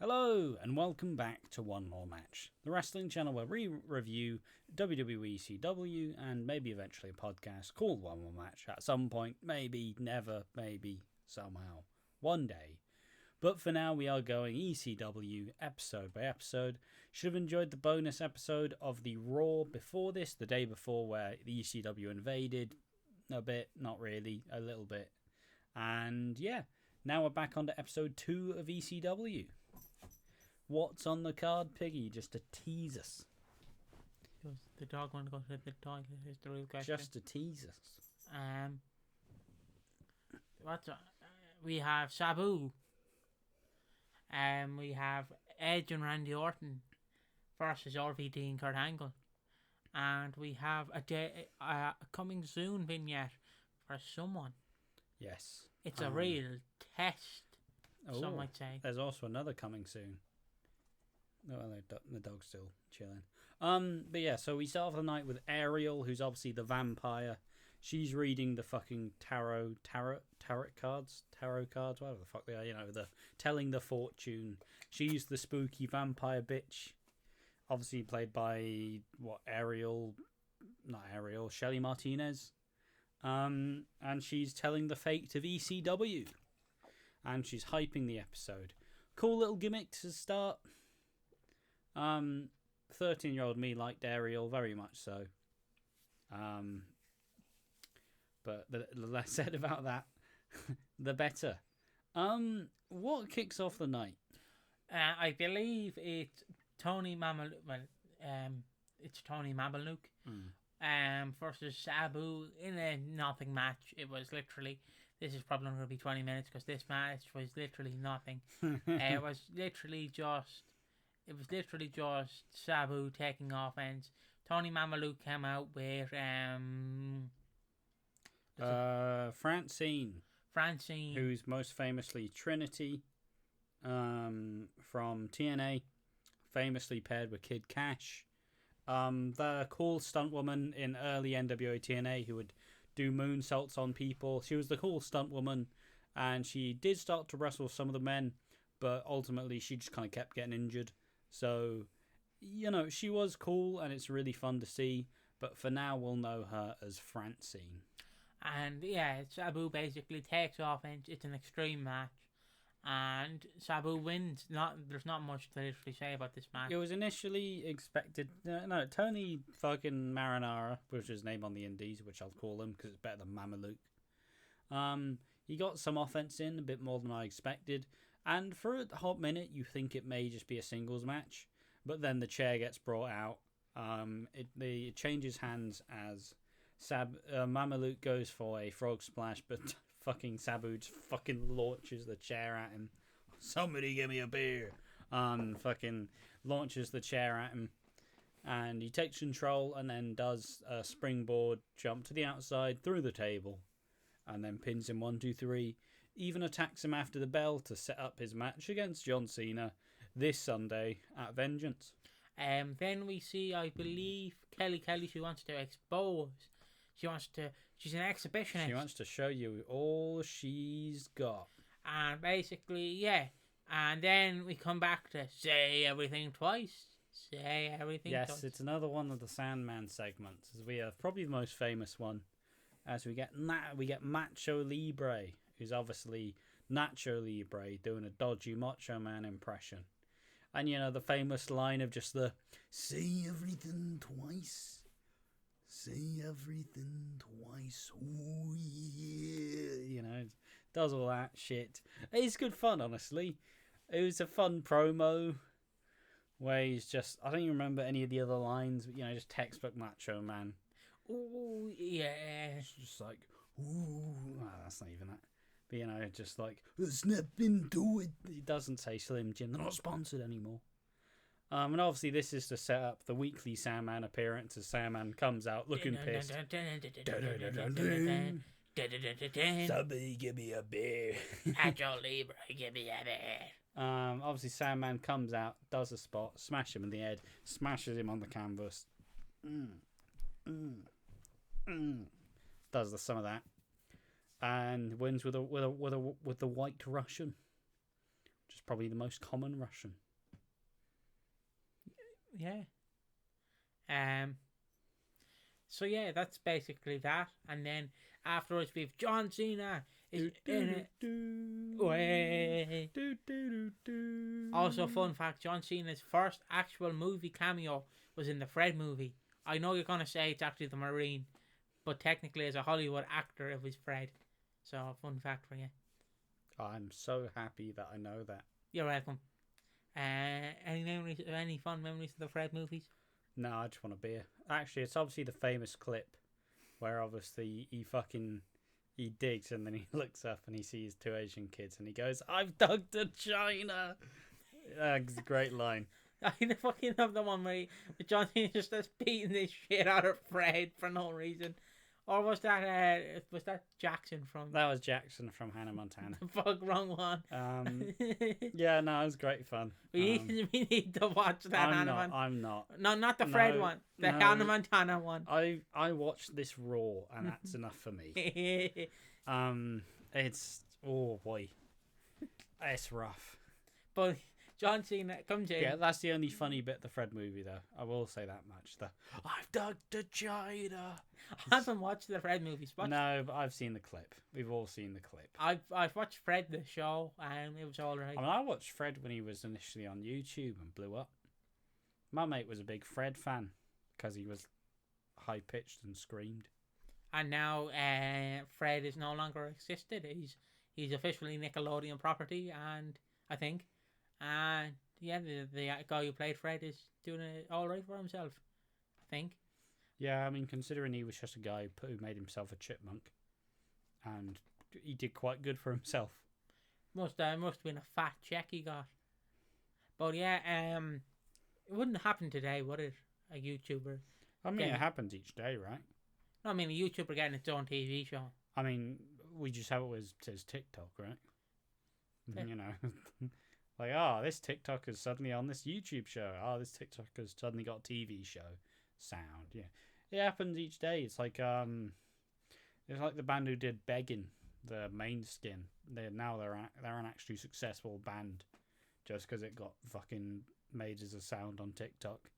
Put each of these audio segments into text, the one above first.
Hello, and welcome back to One More Match, the wrestling channel where we review WWE ECW and maybe eventually a podcast called One More Match at some point, maybe, never, maybe, somehow, one day. But for now, we are going ECW episode by episode. Should have enjoyed the bonus episode of the Raw before this, the day before, where the ECW invaded a bit, not really, a little bit. And yeah, now we're back onto episode 2 of ECW. What's on the card, Piggy? Just to tease us. Does the dog want to go to the toilet? Is the real question. Just to tease us. We have Sabu. We have Edge and Randy Orton versus RVD and Kurt Angle. And we have a coming soon vignette for someone. Yes. It's a real test, some might say. There's also another coming soon. No, the dog's still chilling. But yeah, so we start off the night with Ariel, who's obviously the vampire. She's reading the fucking tarot cards, whatever the fuck they are, the telling the fortune. She's the spooky vampire bitch. Obviously played by, Shelly Martinez. And she's telling the fate of ECW. And she's hyping the episode. Cool little gimmick to start. 13-year-old me liked Ariel very much so. But the less said about that, the better. What kicks off the night? I believe it's Tony Mamaluke. Well, it's Tony Mamaluke. Versus Sabu in a nothing match. It was literally, this is probably going to be 20 minutes because this match was literally nothing. It was literally just Sabu taking offense. Tony Mamaluke came out with Francine, who's most famously Trinity from TNA, famously paired with Kid Cash. The cool stunt woman in early NWA TNA who would do moonsaults on people. She was the cool stunt woman, and she did start to wrestle some of the men, but ultimately she just kind of kept getting injured. So, she was cool, and it's really fun to see. But for now, we'll know her as Francine. And yeah, Sabu basically takes offense. It's an extreme match. And Sabu wins. There's not much to literally say about this match. It was initially expected. Tony fucking Marinara, which is his name on the indies, which I'll call him because it's better than Mamaluke. He got some offense in, a bit more than I expected. And for a hot minute, you think it may just be a singles match. But then the chair gets brought out. It changes hands as Mamaluke goes for a frog splash, but fucking Sabu just fucking launches the chair at him. Somebody give me a beer. Fucking launches the chair at him. And he takes control and then does a springboard jump to the outside through the table. And then pins him 1, 2, 3. Even attacks him after the bell to set up his match against John Cena this Sunday at Vengeance. Then we see, I believe, Kelly, she wants to expose. She's an exhibitionist. She wants to show you all she's got. And basically, yeah. And then we come back to say everything twice. Yes, it's another one of the Sandman segments. As we have probably the most famous one. As we get Macho Libre, who's obviously Nacho Libre doing a dodgy Macho Man impression. And, the famous line of just the, say everything twice. Say everything twice. Oh, yeah. Does all that shit. It's good fun, honestly. It was a fun promo where he's just, I don't even remember any of the other lines, but, just textbook Macho Man. Oh, yeah. It's just like, ooh. Oh, that's not even that. But, just like, snap into it. He doesn't say Slim Jim. They're not sponsored anymore. And obviously this is to set up the weekly Sandman appearance as Sandman comes out looking pissed. Somebody give me a beer. Nacho Libre, give me a beer. Obviously Sandman comes out, does a spot, smash him in the head, smashes him on the canvas. Does some of that. And wins with the White Russian. which is probably the most common Russian. Yeah. So yeah, that's basically that. And then afterwards we've John Cena is in it. Way. Also, fun fact: John Cena's first actual movie cameo was in the Fred movie. I know you're gonna say it's actually the Marine, but technically, as a Hollywood actor, it was Fred. So, fun fact for you. I'm so happy that I know that. You're welcome. Any fun memories of the Fred movies? No, I just want a beer. Actually, it's obviously the famous clip where obviously he digs and then he looks up and he sees two Asian kids and he goes, "I've dug to China." It's a great line. I fucking love the one where John Cena just starts beating the shit out of Fred for no reason. Or was that Jackson from... That was Jackson from Hannah Montana. Fuck, wrong one. Yeah, no, it was great fun. We need to watch that Hannah Montana. I'm not. No, not the Fred one. The Hannah Montana one. I watched this Raw, and that's enough for me. It's... Oh, boy. It's rough. But John Cena comes in. Yeah, that's the only funny bit of the Fred movie, though. I will say that much. I've dug to China. I haven't watched the Fred movies. No, but I've seen the clip. We've all seen the clip. I've watched Fred the show, and it was all right. I mean, I watched Fred when he was initially on YouTube and blew up. My mate was a big Fred fan because he was high pitched and screamed. And now Fred is no longer existed. He's officially Nickelodeon property, and I think, and yeah, the guy who played Fred is doing it all right for himself, I think. Yeah, I mean, considering he was just a guy who made himself a chipmunk, and he did quite good for himself. Must have been a fat check he got. But yeah, it wouldn't happen today, would it? A YouTuber. I mean, it happens each day, right? No, I mean, a YouTuber getting its own TV show. I mean, we just have it with his TikTok, right? Yeah. You know, like, this TikToker's suddenly on this YouTube show. This TikToker's suddenly got a TV show sound. Yeah, it happens each day. It's like the band who did Begging, the main skin. They're an actually successful band just because it got fucking made as a sound on TikTok.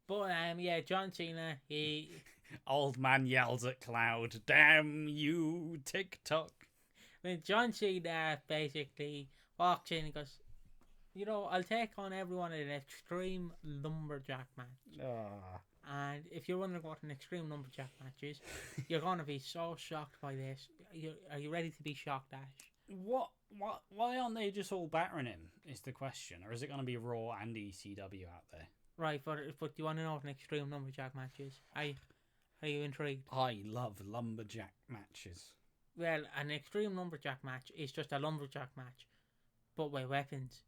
But yeah, John Cena, he old man yells at cloud, "Damn you, TikTok!" When John Cena basically walks in and goes, "You know, I'll take on everyone in an extreme lumberjack match." And if you're wondering what an extreme lumberjack match is, you're gonna be so shocked by this. Are you ready to be shocked, Ash? Why aren't they just all battering him? Is the question, or is it gonna be Raw and ECW out there? Right, but do you want to know what an extreme lumberjack match is? Are you intrigued? I love lumberjack matches. Well, an extreme lumberjack match is just a lumberjack match, but with weapons.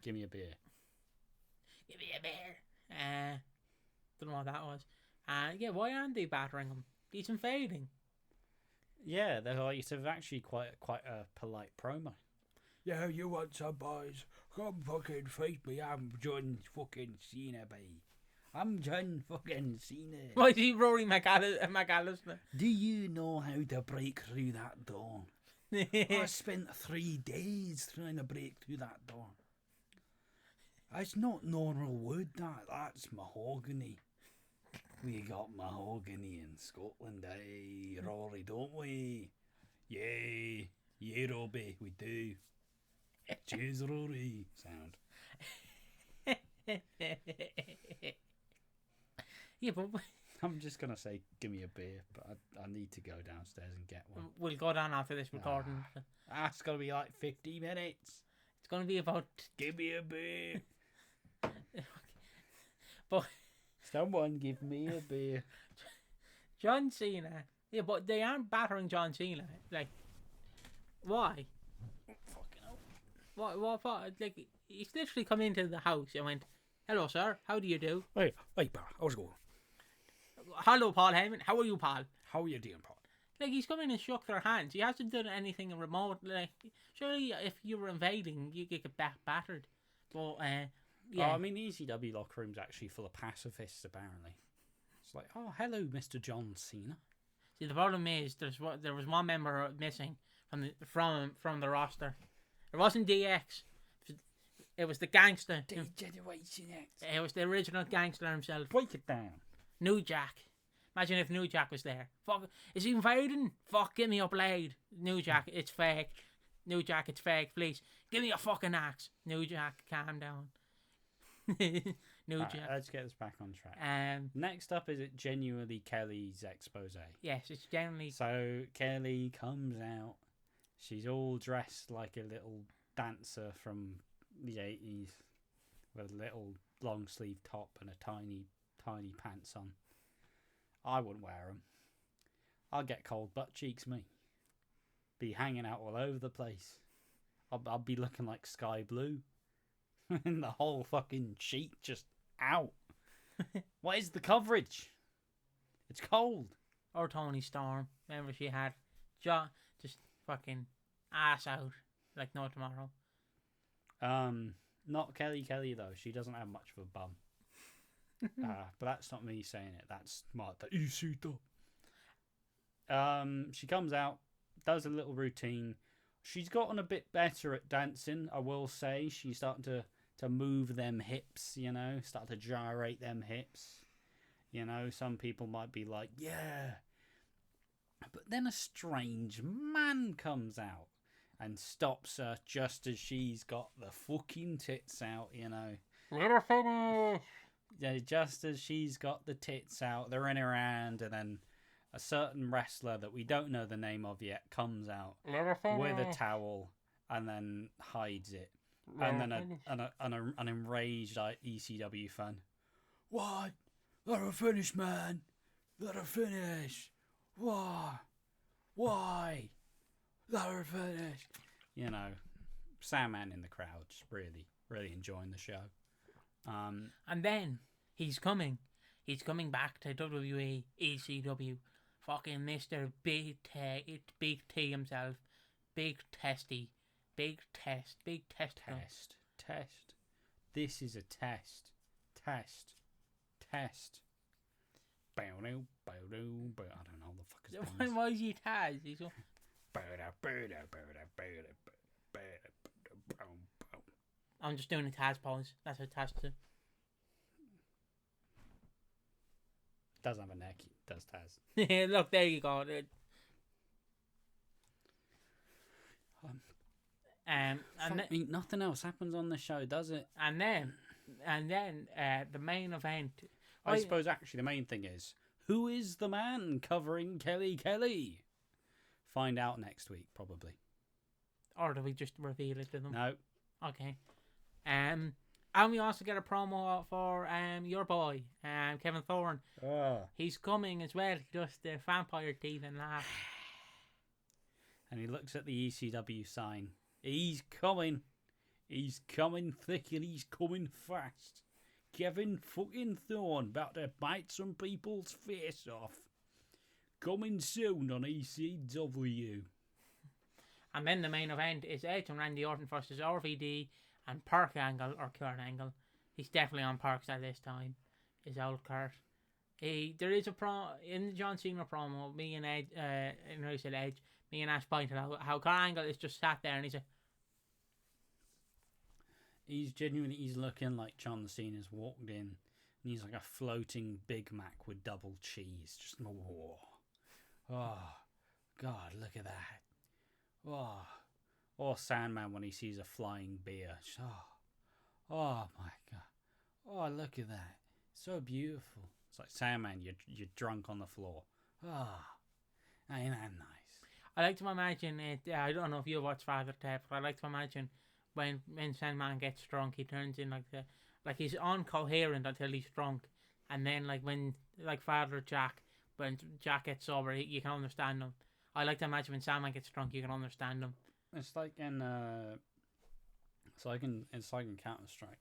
Give me a beer. Give me a beer. Don't know what that was. Yeah, why aren't they battering him? He's invading. Yeah, they're like, it's actually quite a polite promo. Yeah, you want some boys? Come fucking fight me. I'm John fucking Cena, babe. I'm John fucking Cena. Why is he Rory McAllister? Do you know how to break through that door? I spent 3 days trying to break through that door. It's not normal wood, that's mahogany. We got mahogany in Scotland, Rory, don't we? Yay, Robbie, we do. Cheers, Rory. Sound. Yeah, but I'm just gonna say, give me a beer, but I need to go downstairs and get one. We'll go down after this recording. That's gonna be like 50 minutes. It's gonna be about. Give me a beer. But someone give me a beer. John Cena. Yeah, but they aren't battering John Cena. Like, why? Fucking hell. What? Like, he's literally come into the house and went, "Hello, sir. How do you do?" Hey, pal. How's it going? Hello, Paul Heyman. How are you, Paul? How are you doing, Paul? Like, he's come in and shook their hands. He hasn't done anything remote. Like, surely if you were invading, you get battered. But yeah. I mean, the ECW locker room's actually full of pacifists, apparently. It's like, hello, Mr. John Cena. See, the problem is there was one member missing from the roster. It wasn't DX. It was the gangster. Generation X. It was the original gangster himself. Break it down. New Jack. Imagine if New Jack was there. Fuck, is he invading? Fuck, give me your blade. New Jack, it's fake. New Jack, it's fake, please. Give me a fucking axe. New Jack, calm down. Jack. Let's get this back on track. Next up, is it genuinely Kelly's expose? Yes, it's generally. So Kelly comes out. She's all dressed like a little dancer from the 80s with a little long sleeve top and a tiny pants on. I wouldn't wear them. I'll get cold butt cheeks, me. Be hanging out all over the place. I'll be looking like sky blue. And the whole fucking sheet just out. What is the coverage? It's cold. Or Tony Storm. Remember she had just fucking ass out like no tomorrow. Not Kelly though. She doesn't have much of a bum. But that's not me saying it. That's Marta ECW. She comes out, does a little routine. She's gotten a bit better at dancing, I will say. She's starting to move them hips, you know, start to gyrate them hips. You know, some people might be like, yeah. But then a strange man comes out and stops her just as she's got the fucking tits out, you know. Let her finish. Yeah, just as she's got the tits out, they're in her hand, and then a certain wrestler that we don't know the name of yet comes out with a towel and then hides it. And then an enraged ECW fan. What? Let her finish, man. Let her finish. Why? Let her finish. You know, Sandman in the crowd, just really, really enjoying the show. And then he's coming back to WWE ECW. Fucking Mr. Big T himself. Big Testy. Big test. Test. This is a test. Test. I don't know what the fuck is going on. Why is he Taz? He's all... I'm just doing a Taz pose. That's what Taz does. Doesn't have a neck, does Taz. Look, there you go. Nothing else happens on the show, does it? And then the main event. I suppose actually the main thing is, who is the man covering Kelly? Find out next week, probably. Or do we just reveal it to them? No. Okay. And we also get a promo for your boy, Kevin Thorne. He's coming as well, just the vampire teeth and laugh. And he looks at the ECW sign. He's coming. He's coming thick and he's coming fast. Kevin fucking Thorne about to bite some people's face off. Coming soon on ECW. And then the main event is Edge and Randy Orton versus RVD and Park Angle or Kurt Angle. He's definitely on Park's at this time. Is old Kurt. There is a in the John Cena promo. Me and Edge, I said Edge. Me and Ash pointed out how Kurt Angle is just sat there and he's looking like John Cena's walked in and he's like a floating Big Mac with double cheese. Just oh God, look at that. Or Sandman when he sees a flying beer. Oh my God. Oh, look at that. So beautiful. It's like Sandman, you're drunk on the floor. Ain't that nice? I like to imagine it. I don't know if you watch Father Ted, but I like to imagine when Sandman gets drunk, he turns in like he's incoherent until he's drunk, and then when Father Jack, when Jack gets sober, you can understand him. I like to imagine when Sandman gets drunk, you can understand him. It's like in Counter-Strike.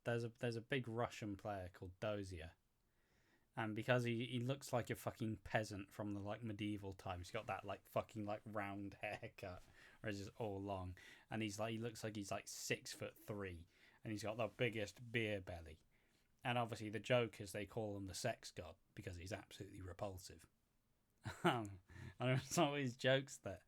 There's a big Russian player called Dozier. And because he looks like a fucking peasant from the medieval times, he's got that fucking round haircut, or is just all long, and he looks like he's 6'3", and he's got the biggest beer belly, and obviously the joke is they call him the sex god because he's absolutely repulsive. And there's always jokes that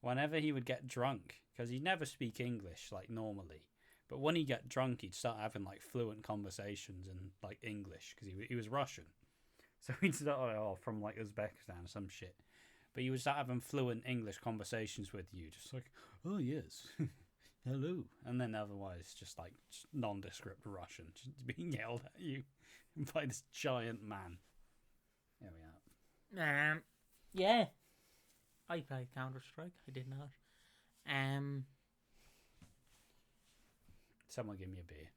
whenever he would get drunk, because he'd never speak English like normally, but when he got drunk, he'd start having like fluent conversations in like English because he was Russian. So he'd start from like Uzbekistan or some shit. But he would start having fluent English conversations with you, just like, oh yes, hello. And then otherwise, just like nondescript Russian, just being yelled at you by this giant man. There we are. Yeah. I played Counter-Strike. I did not. Someone give me a beer.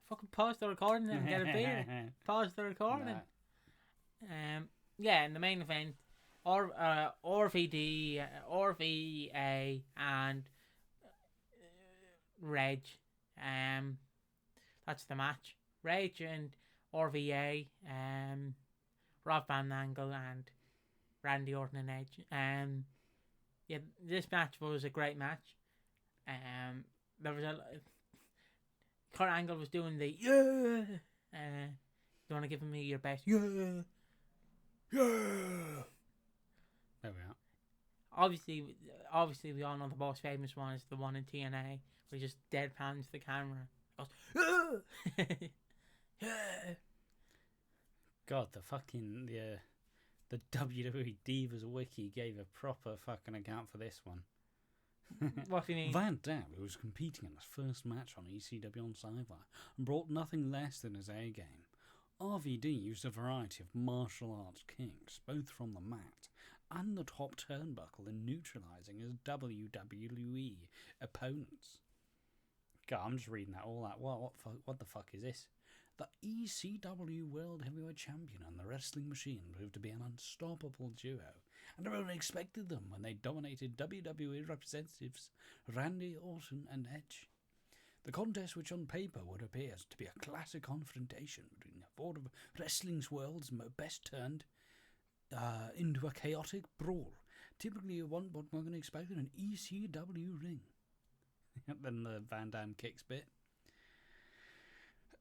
Fucking pause the recording and get a beer. Pause the recording. Nah. Yeah, in the main event, RVD, RVA, and Reg. That's the match. Reg and RVA, Rob Van Angle and Randy Orton and Edge. Yeah, this match was a great match. There was Kurt Angle was doing the yeah. You want to give me your best? Yeah. There we are. Obviously, we all know the most famous one is the one in TNA where he just deadpans the camera. Goes, yeah. God, the WWE Divas Wiki gave a proper fucking account for this one. What do you mean? Van Dam, who was competing in his first match on ECW on Sci-Fi, and brought nothing less than his A game. RVD used a variety of martial arts kinks, both from the mat and the top turnbuckle, in neutralising his WWE opponents. God, I'm just reading that all out. What the fuck is this? The ECW World Heavyweight Champion and the Wrestling Machine proved to be an unstoppable duo, and everyone expected them when they dominated WWE representatives Randy Orton and Edge. The contest, which on paper would appear to be a classic confrontation between four of wrestling's world's best, turned into a chaotic brawl, typically what we're going to expect in an ECW ring. Then the Van Dam kicks bit.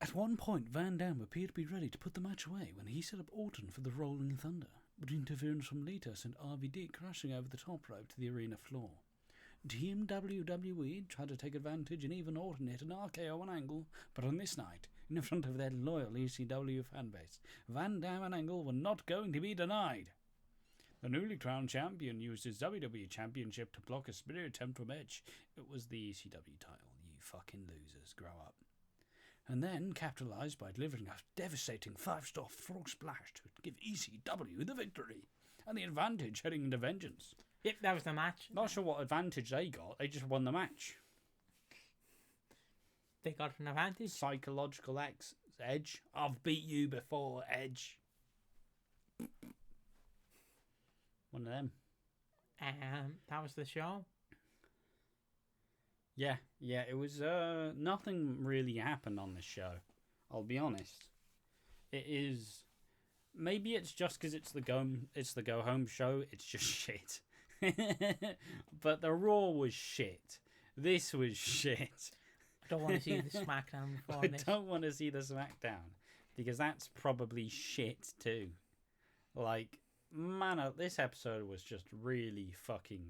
At one point, Van Dam appeared to be ready to put the match away when he set up Orton for the Rolling Thunder, but interference from Lita sent RVD crashing over the top rope to the arena floor. Team WWE tried to take advantage and even Orton hit an RKO on Angle, but on this night, in front of their loyal ECW fanbase, Van Dam and Angle were not going to be denied. The newly crowned champion used his WWE Championship to block a spear attempt from Edge. It was the ECW title. You fucking losers, grow up. And then capitalised by delivering a devastating 5-star frog splash to give ECW the victory and the advantage heading into Vengeance. Yep, that was the match. Not sure what advantage they got. They just won the match. They got an advantage. Psychological Edge. I've beat you before, Edge. One of them. That was the show. Yeah, it was, nothing really happened on this show. I'll be honest. It is, maybe it's just because it's the go home show, it's just shit. But the Raw was shit. This was shit. I don't want to see the SmackDown before I this. don't want to see the SmackDown, because that's probably shit too. Like, man, this episode was just really fucking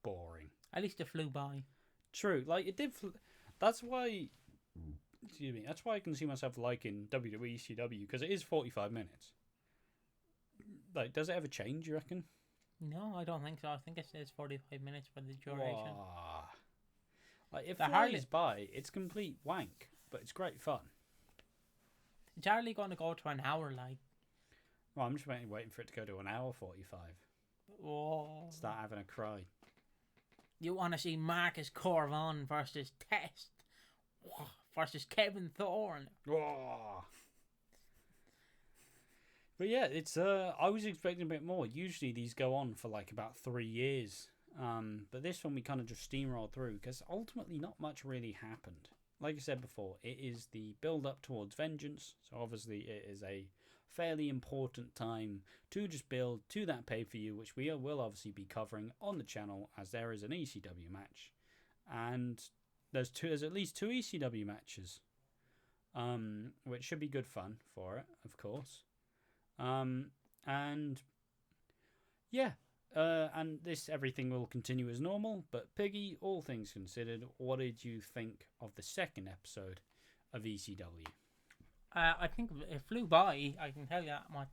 boring. At least it flew by. True, like it did. That's why. Excuse me. That's why I can see myself liking WWE ECW, because it is 45 minutes. Like, does it ever change? You reckon? No, I don't think so. I think it says 45 minutes for the duration. Wow. Like, it flies by. It's complete wank, but it's great fun. It's hardly going to go to an hour, like. Well, I'm just waiting for it to go to an hour 45. Oh. Start having a cry. You want to see Marcus Corvon versus Test versus Kevin Thorne. Oh. But yeah, it's I was expecting a bit more. Usually these go on for like about 3 years. But this one we kind of just steamrolled through because ultimately not much really happened. Like I said before, it is the build up towards Vengeance. So obviously it is a fairly important time to just build to that pay-per-view, which we will obviously be covering on the channel, as there is an ECW match. And there's at least 2 ECW matches. Which should be good fun for it, of course. And yeah, And everything will continue as normal. But Piggy, all things considered, what did you think of the second episode of ECW? I think it flew by. I can tell you that much.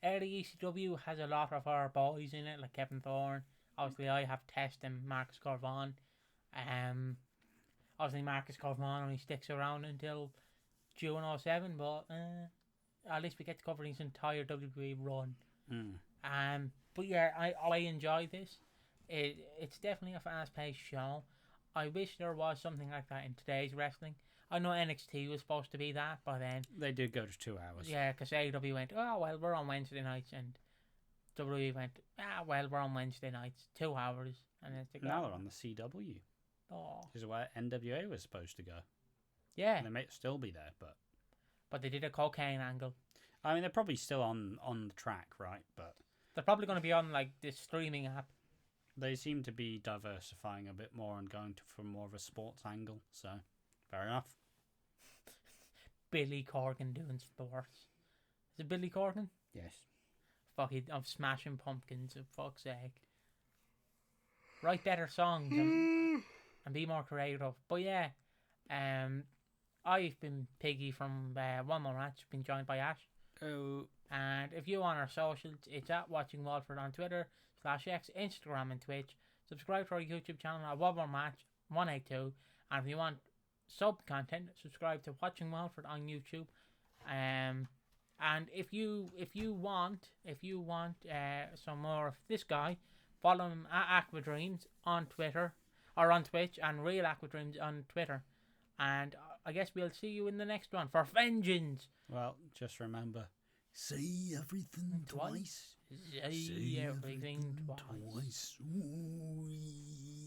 Early ECW has a lot of our boys in it, like Kevin Thorne. Obviously, I have Test and Marcus Corvon. Obviously, Marcus Corvon only sticks around until June 07, but at least we get to cover his entire WWE run. But yeah, I enjoy this. It's definitely a fast-paced show. I wish there was something like that in today's wrestling. I know NXT was supposed to be that, but then they did go to 2 hours. Yeah, because AEW went, oh well, we're on Wednesday nights, and WWE went, well, we're on Wednesday nights, 2 hours, and then now they're on the CW. Oh, This is where NWA was supposed to go. Yeah, And they may still be there, but they did a cocaine angle. I mean, they're probably still on the track, right? But They're probably going to be on like this streaming app. they seem to be diversifying a bit more and going for more of a sports angle. So, fair enough. Billy Corgan doing sports. Is it Billy Corgan? Yes. Fuck it, I'm smashing pumpkins, for fuck's sake. Write better songs and be more creative. But yeah, I've been Piggy from One More Match, been joined by Ash. Oh. And if you want our socials, it's at Watching Walford on Twitter, /X, Instagram and Twitch. Subscribe to our YouTube channel at One More Match 182. And if you want sub content, subscribe to Watching Walford on YouTube. And if you want some more of this guy, follow him at Aquadreams on Twitter or on Twitch, and Real Aquadreams on Twitter. And I guess we'll see you in the next one for vengeance. Well, just remember, say everything twice. Say everything twice. Ooh-wee.